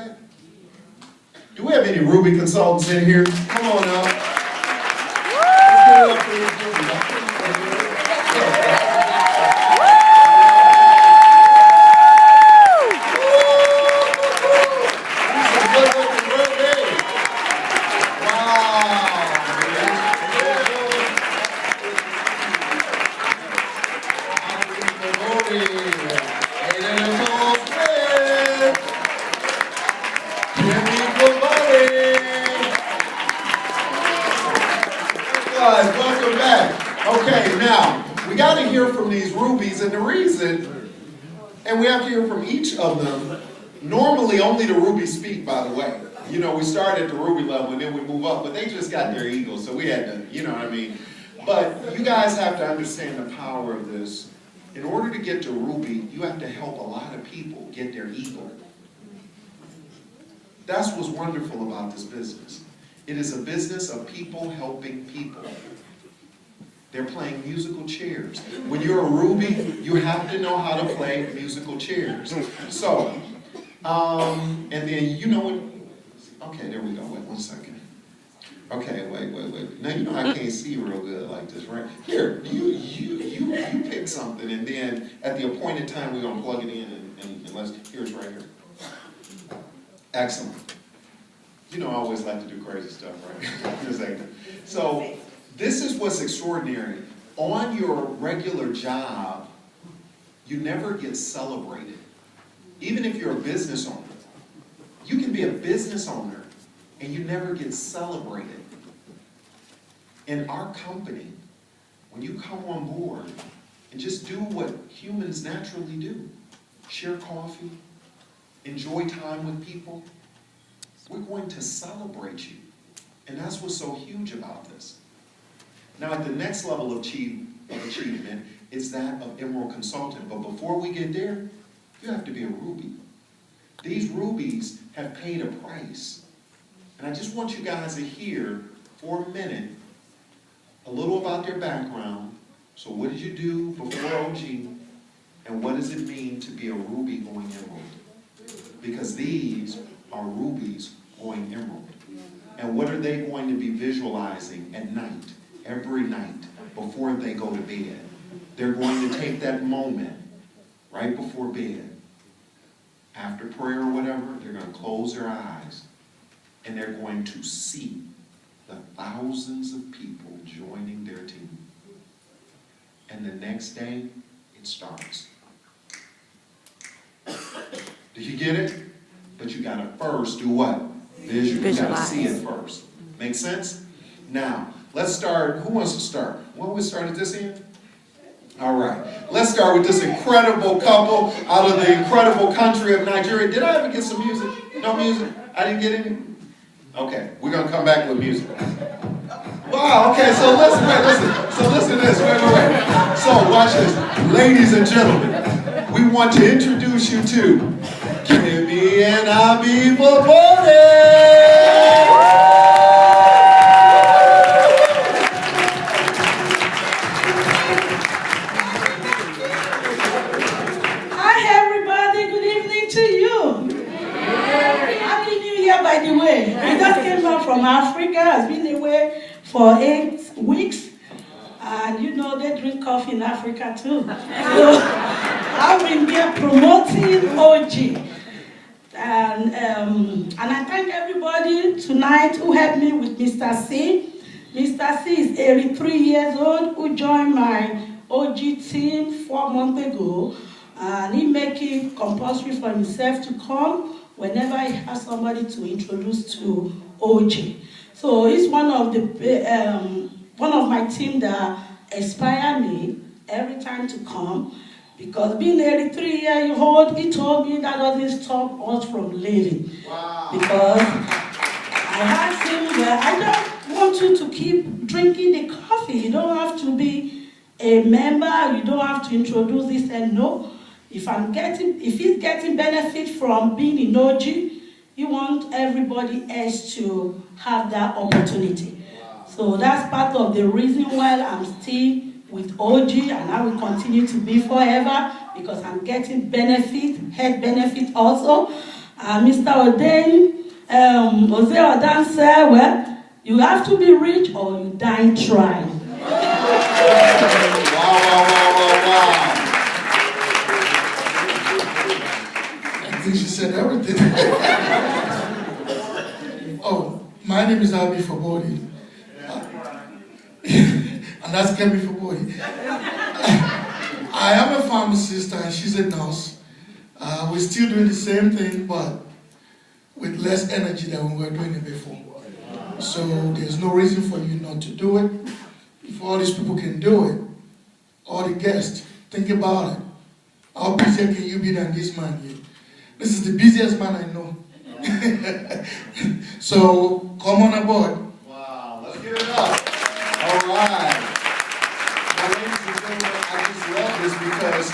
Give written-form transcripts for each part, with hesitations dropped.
that? Do we have any Ruby consultants in here? Come on now. Let's give it up for these Rubies. Welcome back. Okay, now, we got to hear from these Rubies, and the reason, and we have to hear from each of them. Normally, only the Rubies speak, by the way. You know, we start at the Ruby level, and then we move up, but they just got their ego, so we had to, you know what I mean? But you guys have to understand the power of this. In order to get to Ruby, you have to help a lot of people get their ego. That's what's wonderful about this business. It is a business of people helping people. They're playing musical chairs. When you're a Ruby, you have to know how to play musical chairs. So, and then you know what? Okay, there we go. Wait 1 second. Okay, wait. Now you know I can't see real good like this, right? Here, you pick something, and then at the appointed time we're gonna plug it in, and let's. Here's right here. Excellent. You know I always like to do crazy stuff, right? So this is what's extraordinary. On your regular job, you never get celebrated. Even if you're a business owner, you can be a business owner and you never get celebrated. In our company, when you come on board and just do what humans naturally do, share coffee, enjoy time with people, we're going to celebrate you. And that's what's so huge about this. Now at the next level of achievement, it's that of Emerald Consultant. But before we get there, you have to be a Ruby. These Rubies have paid a price. And I just want you guys to hear for a minute a little about their background. So what did you do before OG? And what does it mean to be a Ruby going Emerald? Because these are Rubies going Emerald. And what are they going to be visualizing at night, every night, before they go to bed? They're going to take that moment right before bed, after prayer or whatever, they're going to close their eyes and they're going to see the thousands of people joining their team. And the next day, it starts. Do you get it? But you got to first do what? Visualize. You got to see it first. Make sense? Now, let's start. Who wants to start? Well, we start at this end? All right. Let's start with this incredible couple out of the incredible country of Nigeria. Did I ever get some music? No music? I didn't get any? Okay. We're going to come back with music. Wow. Okay. So listen. So listen to this. Wait. So watch this. Ladies and gentlemen, we want to introduce you to Kimmy and Abiba Bode. By the way, I just came back from Africa. I've been away for 8 weeks, and you know they drink coffee in Africa too. So I've been here promoting OG, and I thank everybody tonight who helped me with Mr. C. Mr. C is 83 years old, who joined my OG team 4 months ago, and he make it compulsory for himself to come whenever he has somebody to introduce to OG. So he's one of my team that inspire me every time to come, because being 83 years old, he told me that doesn't stop us from living. Wow. Because I asked him, well, I don't want you to keep drinking the coffee. You don't have to be a member. You don't have to introduce this. And no. If he's getting benefit from being in OG, he wants everybody else to have that opportunity. Wow. So that's part of the reason why I'm still with OG, and I will continue to be forever, because I'm getting benefit, health benefit also. Mr. Jose Odan said, well, you have to be rich or you die trying. Wow. I think she said everything. Oh, my name is Abi Fabodi. And that's Kemi Fabodi. I am a pharmacist and she's a nurse. We're still doing the same thing, but with less energy than we were doing it before. So there's no reason for you not to do it. If all these people can do it, all the guests, think about it. How busy can you be than this man here? This is the busiest man I know. So come on aboard. Wow, let's give it up. All right. Now, ladies and gentlemen, I just love this because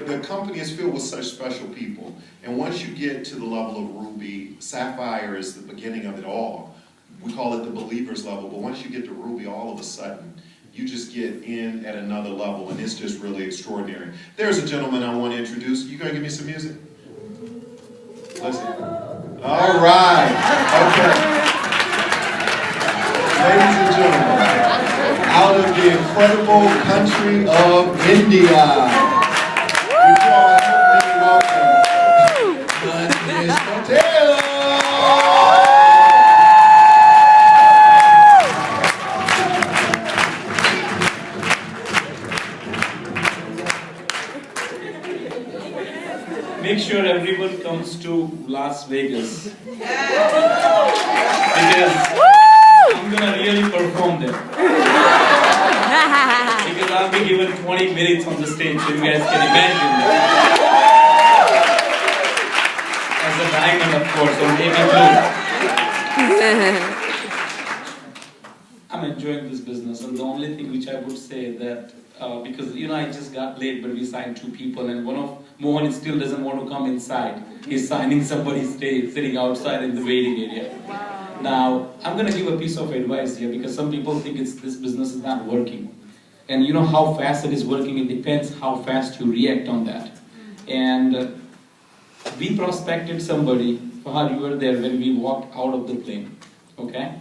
the company is filled with such special people. And once you get to the level of Ruby, Sapphire is the beginning of it all. We call it the believer's level, but once you get to Ruby, all of a sudden, you just get in at another level, and it's just really extraordinary. There's a gentleman I want to introduce. You gonna give me some music? Listen. All right. Okay. Ladies and gentlemen, out of the incredible country of India, would you all help me welcome Mr. Taylor? Make sure everyone comes to Las Vegas. Because I'm gonna really perform there. Because I'll be given 20 minutes on the stage, so you guys can imagine that. As a diamond, of course, or maybe blue. I'm enjoying this business, and the only thing which I would say that because I just got late, but we signed 2 people, and one of Mohan still doesn't want to come inside. He's signing somebody's sitting outside in the waiting area. Now, I'm going to give a piece of advice here because some people think this business is not working. And you know how fast it is working, it depends how fast you react on that. And we prospected somebody, Fahad, you were there when we walked out of the plane, okay?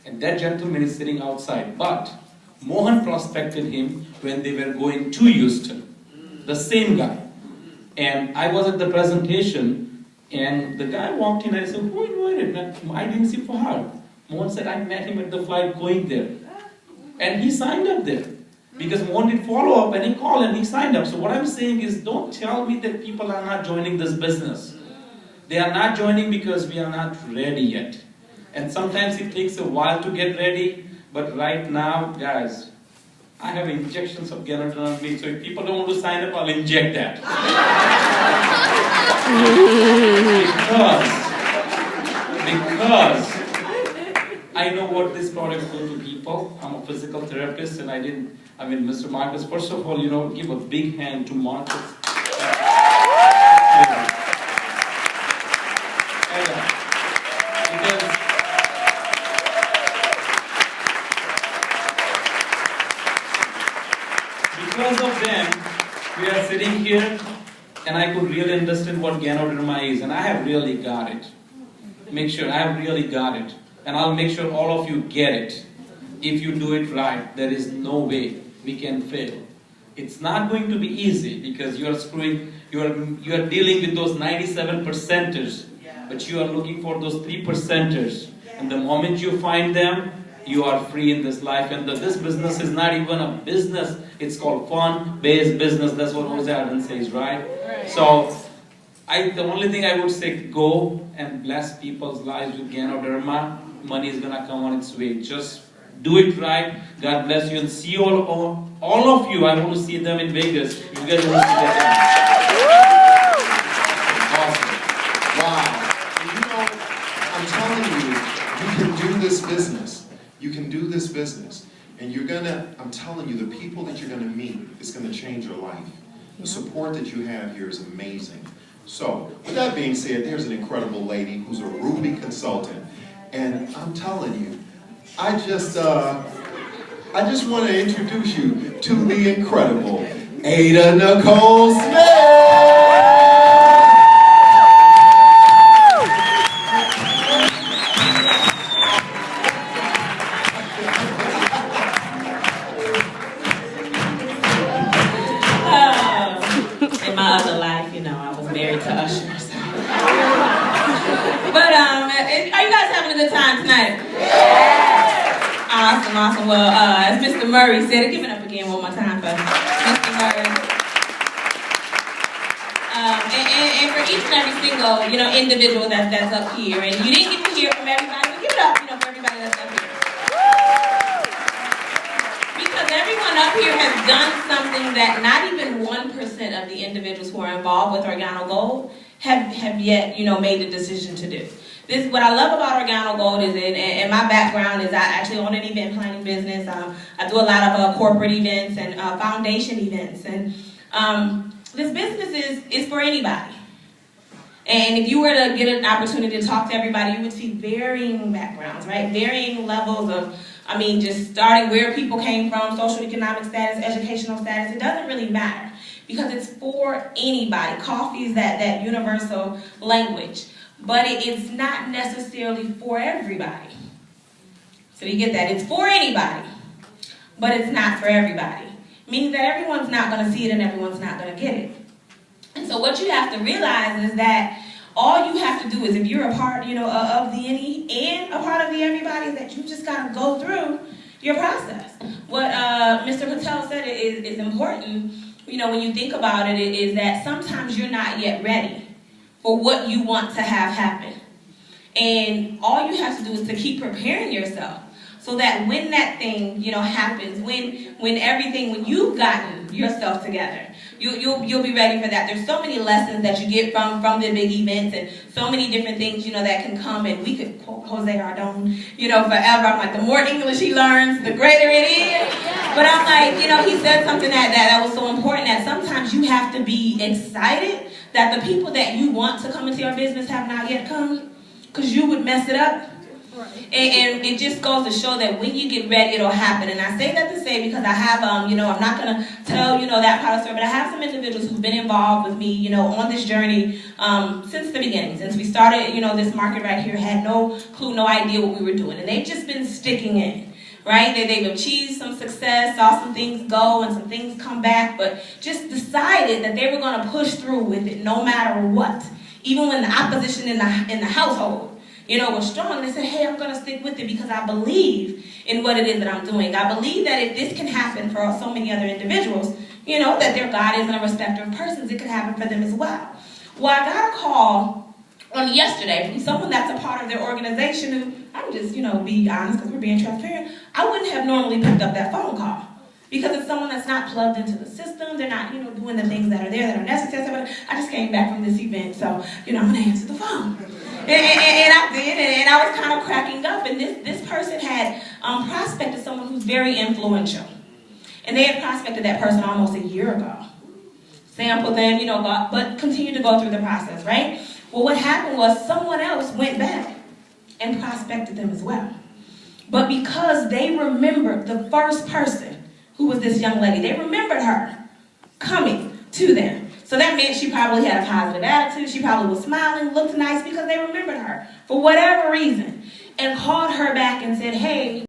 And that gentleman is sitting outside, but Mohan prospected him when they were going to Houston, the same guy. And I was at the presentation, and the guy walked in, and I said, who invited? And I didn't see Fahad. Mohan said, I met him at the flight going there. And he signed up there. Because Mohan did follow up, and he called, and he signed up. So what I'm saying is, don't tell me that people are not joining this business. They are not joining because we are not ready yet. And sometimes it takes a while to get ready, but right now, guys, I have injections of Ganodin on me, so if people don't want to sign up, I'll inject that. because I know what this product do to people. I'm a physical therapist, and Mr. Marcus, first of all, give a big hand to Marcus. Because of them, we are sitting here, and I could really understand what Ganoderma is, and I have really got it. Make sure I have really got it, and I'll make sure all of you get it. If you do it right, there is no way we can fail. It's not going to be easy because you are dealing with those 97%ers, but you are looking for those 3%ers, and the moment you find them, you are free in this life. And this business is not even a business. It's called fun-based business. That's what Jose Arden says, right? So, the only thing I would say, go and bless people's lives with Ganoderma. Money is going to come on its way. Just do it right. God bless you. And see all of you. I want to see them in Vegas. You guys want to see them. Awesome. Wow. I'm telling you, you can do this business. You can do this business, and I'm telling you, the people that you're gonna meet is gonna change your life. The support that you have here is amazing. So, with that being said, there's an incredible lady who's a Ruby consultant, and I'm telling you, I just want to introduce you to the incredible Ada Nicole Smith! Are you guys having a good time tonight? Awesome, awesome. Well, as Mr. Murray said, give it up again one more time for Mr. Murray. And for each and every single, individual that's up here. And you didn't get to hear from everybody, but give it up, for everybody that's up here. Because everyone up here has done something that not even 1% of the individuals who are involved with Organo Gold have yet, made the decision to do. This, what I love about Organo Gold is, and my background is I actually own an event planning business. I do a lot of corporate events and foundation events. And this business is for anybody. And if you were to get an opportunity to talk to everybody, you would see varying backgrounds, right? Varying levels of, just starting where people came from, social economic status, educational status. It doesn't really matter because it's for anybody. Coffee is that universal language. But it's not necessarily for everybody. So you get that? It's for anybody, but it's not for everybody. Meaning that everyone's not going to see it and everyone's not going to get it. And so what you have to realize is that all you have to do is, if you're a part, of the any and a part of the everybody, is that you just got to go through your process. What Mr. Patel said is important, when you think about it, is that sometimes you're not yet ready for what you want to have happen. And all you have to do is to keep preparing yourself so that when that thing, happens, when you've gotten yourself together, you'll be ready for that. There's so many lessons that you get from the big events and so many different things, that can come, and we could quote Jose Ardone, forever. I'm like, the more English he learns, the greater it is. But I'm like, he said something that was so important, that sometimes you have to be excited that the people that you want to come into your business have not yet come, because you would mess it up. Right. And it just goes to show that when you get ready, it'll happen. And I say that to say, because I have, I'm not going to tell, that part of the story, but I have some individuals who've been involved with me, on this journey since the beginning. Since we started, this market right here, had no clue, no idea what we were doing. And they've just been sticking in. Right? They've achieved some success, saw some things go and some things come back, but just decided that they were going to push through with it no matter what. Even when the opposition in the household, was strong. And they said, hey, I'm going to stick with it because I believe in what it is that I'm doing. I believe that if this can happen for so many other individuals, that their God isn't a respecter of persons, it could happen for them as well. Well, I got a call on yesterday from someone that's a part of their organization who, I'm just, be honest because we're being transparent, I wouldn't have normally picked up that phone call because it's someone that's not plugged into the system. They're not, doing the things that are there that are necessary. But I just came back from this event, so, I'm going to answer the phone. And I did, and I was kind of cracking up. And this person had prospected someone who's very influential. And they had prospected that person almost a year ago. Sampled them, but continued to go through the process, right? Well, what happened was someone else went back and prospected them as well. But because they remembered the first person, who was this young lady, they remembered her coming to them. So that meant she probably had a positive attitude. She probably was smiling, looked nice because they remembered her for whatever reason, and called her back and said, hey,